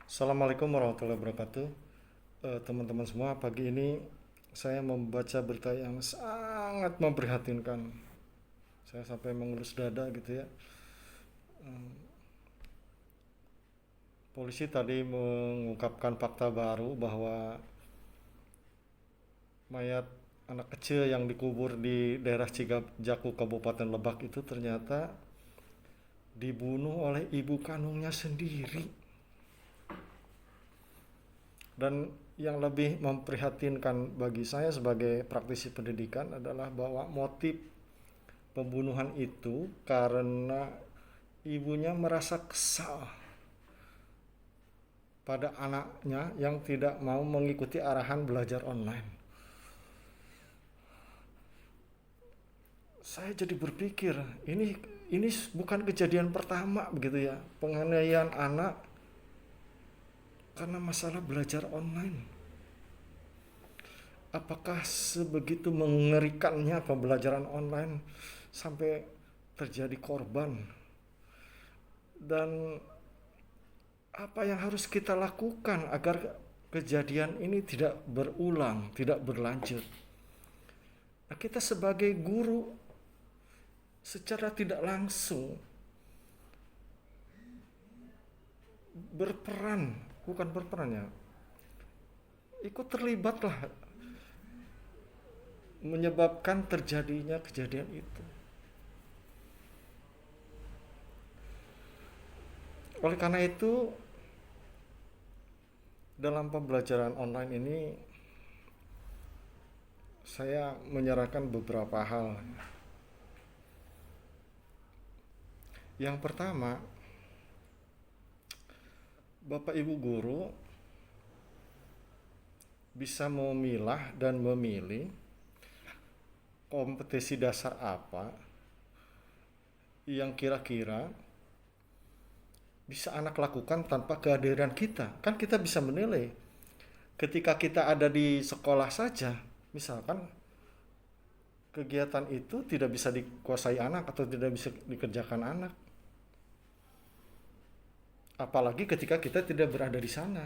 Assalamualaikum warahmatullahi wabarakatuh. Teman-teman semua, pagi ini saya membaca berita yang sangat memprihatinkan. Saya sampai mengelus dada gitu ya. Polisi tadi mengungkapkan fakta baru bahwa mayat anak kecil yang dikubur di daerah Cigajaku, Kabupaten Lebak itu ternyata dibunuh oleh ibu kandungnya sendiri. Dan yang lebih memprihatinkan bagi saya sebagai praktisi pendidikan adalah bahwa motif pembunuhan itu karena ibunya merasa kesal pada anaknya yang tidak mau mengikuti arahan belajar online. Saya jadi berpikir, ini bukan kejadian pertama begitu ya, penganiayaan anak karena masalah belajar online. Apakah sebegitu mengerikannya pembelajaran online sampai terjadi korban? Dan apa yang harus kita lakukan agar kejadian ini tidak berulang, tidak berlanjut? Nah, kita sebagai guru secara tidak langsung berperan, bukan berperan ya, ikut terlibatlah menyebabkan terjadinya kejadian itu. Oleh karena itu, dalam pembelajaran online ini saya menyarankan beberapa hal. Yang pertama, Bapak Ibu guru bisa memilah dan memilih kompetensi dasar apa yang kira-kira bisa anak lakukan tanpa kehadiran kita. Kan kita bisa menilai ketika kita ada di sekolah saja, misalkan kegiatan itu tidak bisa dikuasai anak atau tidak bisa dikerjakan anak. Apalagi ketika kita tidak berada di sana.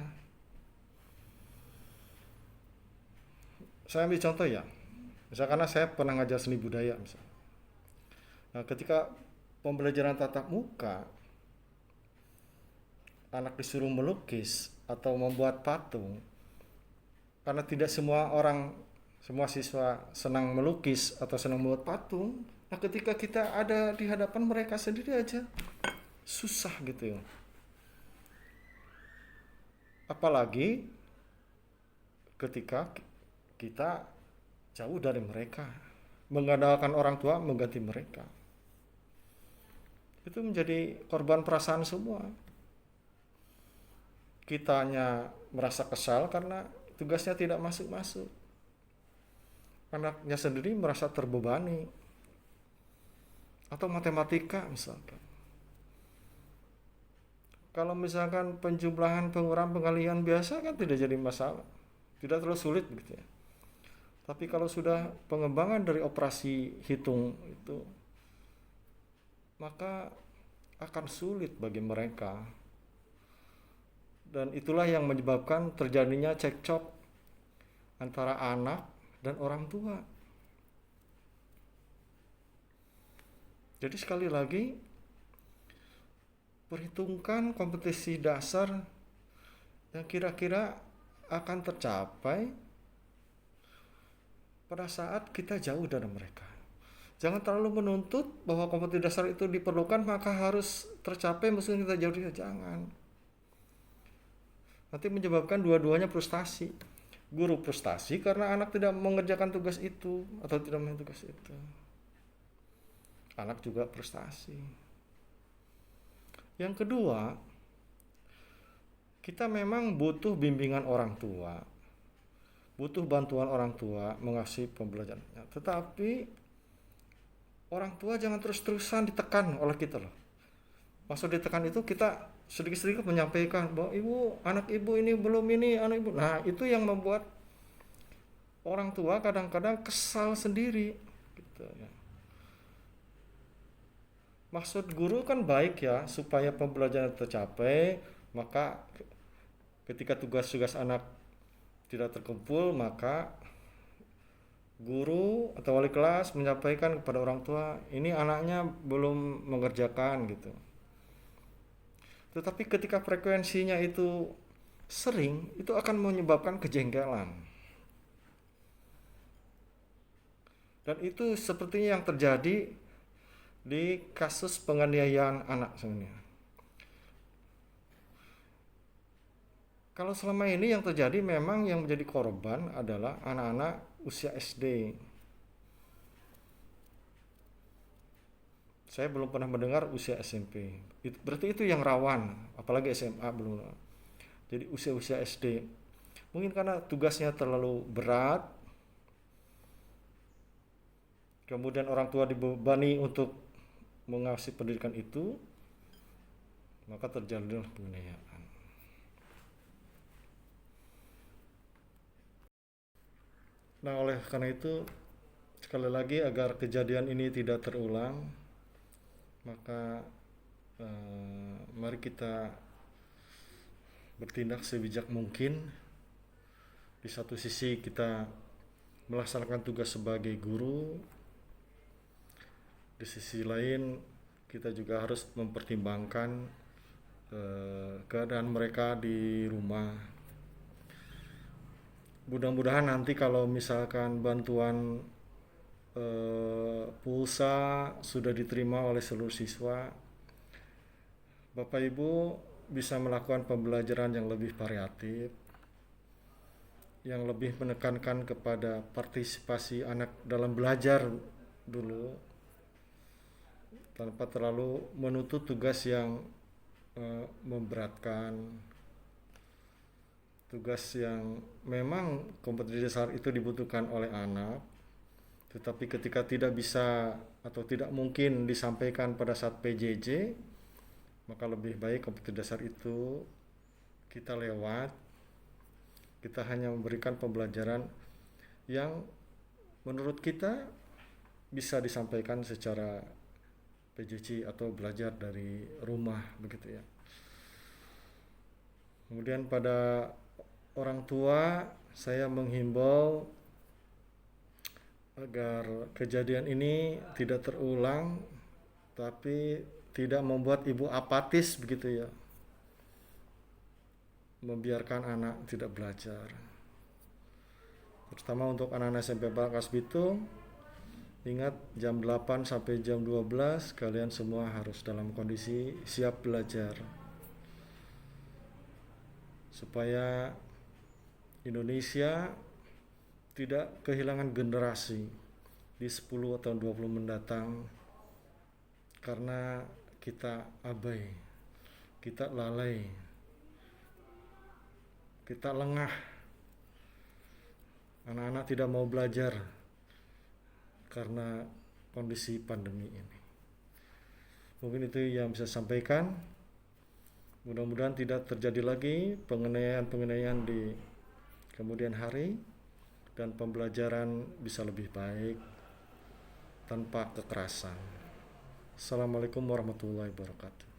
Saya ambil contoh ya. Misalkan saya pernah ngajar seni budaya misalnya. Nah, ketika pembelajaran tatap muka, anak disuruh melukis atau membuat patung, karena tidak semua siswa senang melukis atau senang membuat patung. Nah, ketika kita ada di hadapan mereka sendiri aja susah gitu ya. Apalagi ketika kita jauh dari mereka, mengandalkan orang tua mengganti mereka. Itu menjadi korban perasaan semua. Kitanya merasa kesal karena tugasnya tidak masuk-masuk. Anaknya sendiri merasa terbebani. Atau matematika misalkan. Kalau misalkan penjumlahan, pengurangan, pengalihan biasa kan tidak jadi masalah. Tidak terlalu sulit gitu ya. Tapi kalau sudah pengembangan dari operasi hitung itu, maka akan sulit bagi mereka. Dan itulah yang menyebabkan terjadinya cekcok antara anak dan orang tua. Jadi sekali lagi, perhitungkan kompetensi dasar yang kira-kira akan tercapai pada saat kita jauh dari mereka. Jangan terlalu menuntut bahwa kompetensi dasar itu diperlukan maka harus tercapai meskipun kita jauh dari, jangan. Nanti menyebabkan dua-duanya frustasi. Guru frustasi karena anak tidak mengerjakan tugas itu atau tidak melakukan tugas itu. Anak juga frustasi. Yang kedua, kita memang butuh bimbingan orang tua, butuh bantuan orang tua mengasih pembelajarannya. Tetapi orang tua jangan terus-terusan ditekan oleh kita loh. Maksud ditekan itu kita sedikit-sedikit menyampaikan bahwa anak ibu ini belum ini, anak ibu. Nah, itu yang membuat orang tua kadang-kadang kesal sendiri gitu ya. Maksud guru kan baik ya, supaya pembelajaran tercapai, maka Ketika tugas-tugas anak tidak terkumpul, maka guru atau wali kelas menyampaikan kepada orang tua, ini anaknya belum mengerjakan gitu. Tetapi ketika frekuensinya itu sering, itu akan menyebabkan kejengkelan. Dan itu sepertinya yang terjadi di kasus penganiayaan anak sebenarnya. Kalau selama ini yang terjadi memang yang menjadi korban adalah anak-anak usia SD. Saya belum pernah mendengar usia SMP. Berarti itu yang rawan, apalagi SMA belum. Jadi usia-usia SD. Mungkin karena tugasnya terlalu berat, kemudian orang tua dibebani untuk mengawasi pendidikan itu, maka terjadilah penganiayaan. Nah, oleh karena itu, sekali lagi agar kejadian ini tidak terulang, maka mari kita bertindak sebijak mungkin. Di satu sisi kita melaksanakan tugas sebagai guru, di sisi lain kita juga harus mempertimbangkan keadaan mereka di rumah. Mudah-mudahan nanti kalau misalkan bantuan pulsa sudah diterima oleh seluruh siswa, Bapak Ibu bisa melakukan pembelajaran yang lebih variatif, yang lebih menekankan kepada partisipasi anak dalam belajar dulu, tanpa terlalu menuntut tugas yang memberatkan, tugas yang memang kompetensi dasar itu dibutuhkan oleh anak, tetapi ketika tidak bisa atau tidak mungkin disampaikan pada saat PJJ, maka lebih baik kompetensi dasar itu kita lewat. Kita hanya memberikan pembelajaran yang menurut kita bisa disampaikan secara PJJ atau belajar dari rumah, begitu ya. Kemudian pada orang tua, saya menghimbau agar kejadian ini tidak terulang, tapi tidak membuat ibu apatis, begitu ya, membiarkan anak tidak belajar. Terutama untuk anak-anak SMP Pangkas Bitung, ingat jam 8 sampai jam 12 kalian semua harus dalam kondisi siap belajar, supaya Indonesia tidak kehilangan generasi di 10 atau 20 mendatang karena kita abai, kita lalai, kita lengah. Anak-anak tidak mau belajar karena kondisi pandemi ini. Mungkin itu yang bisa saya sampaikan. Mudah-mudahan tidak terjadi lagi penganiayaan di kemudian hari, dan pembelajaran bisa lebih baik tanpa kekerasan. Assalamualaikum warahmatullahi wabarakatuh.